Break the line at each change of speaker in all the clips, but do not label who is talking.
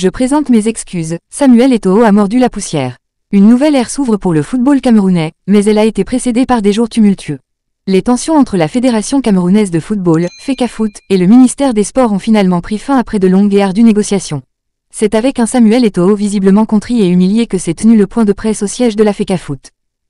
Je présente mes excuses, Samuel Eto'o a mordu la poussière. Une nouvelle ère s'ouvre pour le football camerounais, mais elle a été précédée par des jours tumultueux. Les tensions entre la Fédération camerounaise de football, FECAFOOT, et le ministère des Sports ont finalement pris fin après de longues et ardues négociations. C'est avec un Samuel Eto'o visiblement contrit et humilié que s'est tenu le point de presse au siège de la FECAFOOT.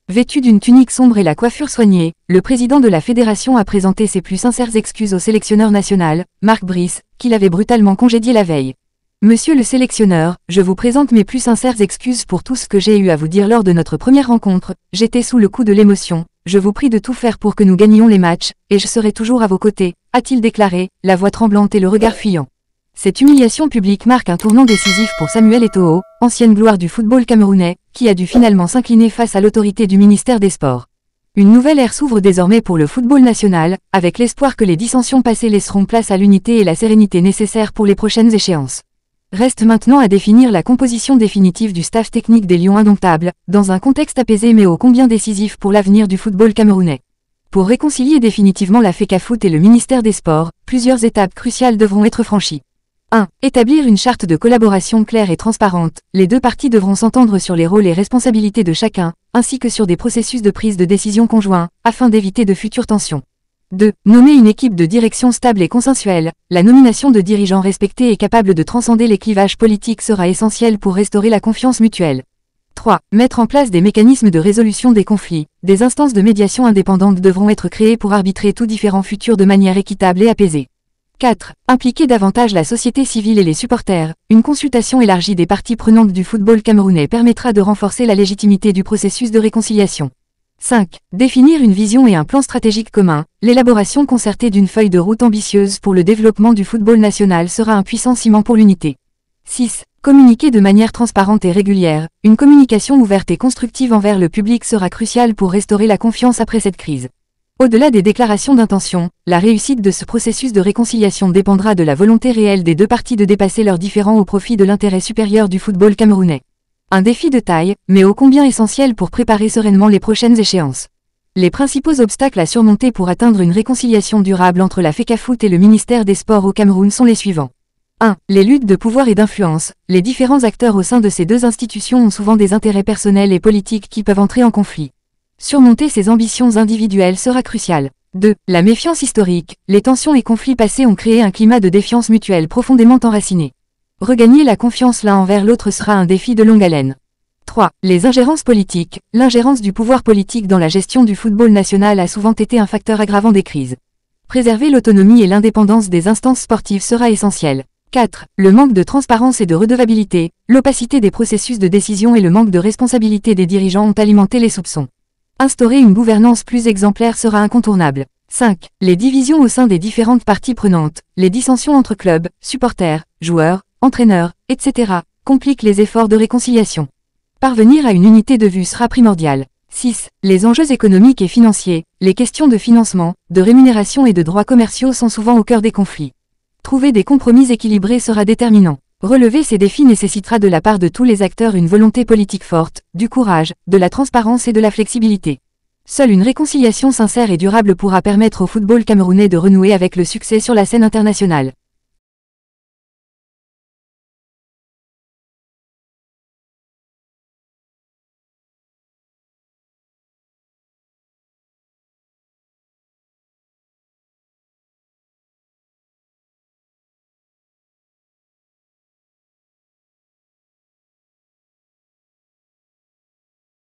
Vêtu d'une tunique sombre et la coiffure soignée, le président de la fédération a présenté ses plus sincères excuses au sélectionneur national, Mark Brice, qu'il avait brutalement congédié la veille. Monsieur le sélectionneur, je vous présente mes plus sincères excuses pour tout ce que j'ai eu à vous dire lors de notre première rencontre, j'étais sous le coup de l'émotion, je vous prie de tout faire pour que nous gagnions les matchs, et je serai toujours à vos côtés, a-t-il déclaré, la voix tremblante et le regard fuyant. Cette humiliation publique marque un tournant décisif pour Samuel Eto'o, ancienne gloire du football camerounais, qui a dû finalement s'incliner face à l'autorité du ministère des Sports. Une nouvelle ère s'ouvre désormais pour le football national, avec l'espoir que les dissensions passées laisseront place à l'unité et la sérénité nécessaires pour les prochaines échéances. Reste maintenant à définir la composition définitive du staff technique des Lions indomptables, dans un contexte apaisé mais ô combien décisif pour l'avenir du football camerounais. Pour réconcilier définitivement la FECAFOOT et le ministère des Sports, plusieurs étapes cruciales devront être franchies. 1. Établir une charte de collaboration claire et transparente. Les deux parties devront s'entendre sur les rôles et responsabilités de chacun, ainsi que sur des processus de prise de décision conjoints, afin d'éviter de futures tensions. 2. Nommer une équipe de direction stable et consensuelle. La nomination de dirigeants respectés et capables de transcender les clivages politiques sera essentielle pour restaurer la confiance mutuelle. 3. Mettre en place des mécanismes de résolution des conflits. Des instances de médiation indépendantes devront être créées pour arbitrer tout différend futur de manière équitable et apaisée. 4. Impliquer davantage la société civile et les supporters. Une consultation élargie des parties prenantes du football camerounais permettra de renforcer la légitimité du processus de réconciliation. 5. Définir une vision et un plan stratégique commun. L'élaboration concertée d'une feuille de route ambitieuse pour le développement du football national sera un puissant ciment pour l'unité. 6. Communiquer de manière transparente et régulière. Une communication ouverte et constructive envers le public sera cruciale pour restaurer la confiance après cette crise. Au-delà des déclarations d'intention, la réussite de ce processus de réconciliation dépendra de la volonté réelle des deux parties de dépasser leurs différends au profit de l'intérêt supérieur du football camerounais. Un défi de taille, mais ô combien essentiel pour préparer sereinement les prochaines échéances. Les principaux obstacles à surmonter pour atteindre une réconciliation durable entre la FECAFOOT et le ministère des Sports au Cameroun sont les suivants. 1. Les luttes de pouvoir et d'influence. Les différents acteurs au sein de ces deux institutions ont souvent des intérêts personnels et politiques qui peuvent entrer en conflit. Surmonter ces ambitions individuelles sera crucial. 2. La méfiance historique. Les tensions et conflits passés ont créé un climat de défiance mutuelle profondément enraciné. Regagner la confiance l'un envers l'autre sera un défi de longue haleine. 3. Les ingérences politiques. L'ingérence du pouvoir politique dans la gestion du football national a souvent été un facteur aggravant des crises. Préserver l'autonomie et l'indépendance des instances sportives sera essentiel. 4. Le manque de transparence et de redevabilité. L'opacité des processus de décision et le manque de responsabilité des dirigeants ont alimenté les soupçons. Instaurer une gouvernance plus exemplaire sera incontournable. 5. Les divisions au sein des différentes parties prenantes. Les dissensions entre clubs, supporters, joueurs, entraîneurs, etc. compliquent les efforts de réconciliation. Parvenir à une unité de vue sera primordial. 6. Les enjeux économiques et financiers. Les questions de financement, de rémunération et de droits commerciaux sont souvent au cœur des conflits. Trouver des compromis équilibrés sera déterminant. Relever ces défis nécessitera de la part de tous les acteurs une volonté politique forte, du courage, de la transparence et de la flexibilité. Seule une réconciliation sincère et durable pourra permettre au football camerounais de renouer avec le succès sur la scène internationale.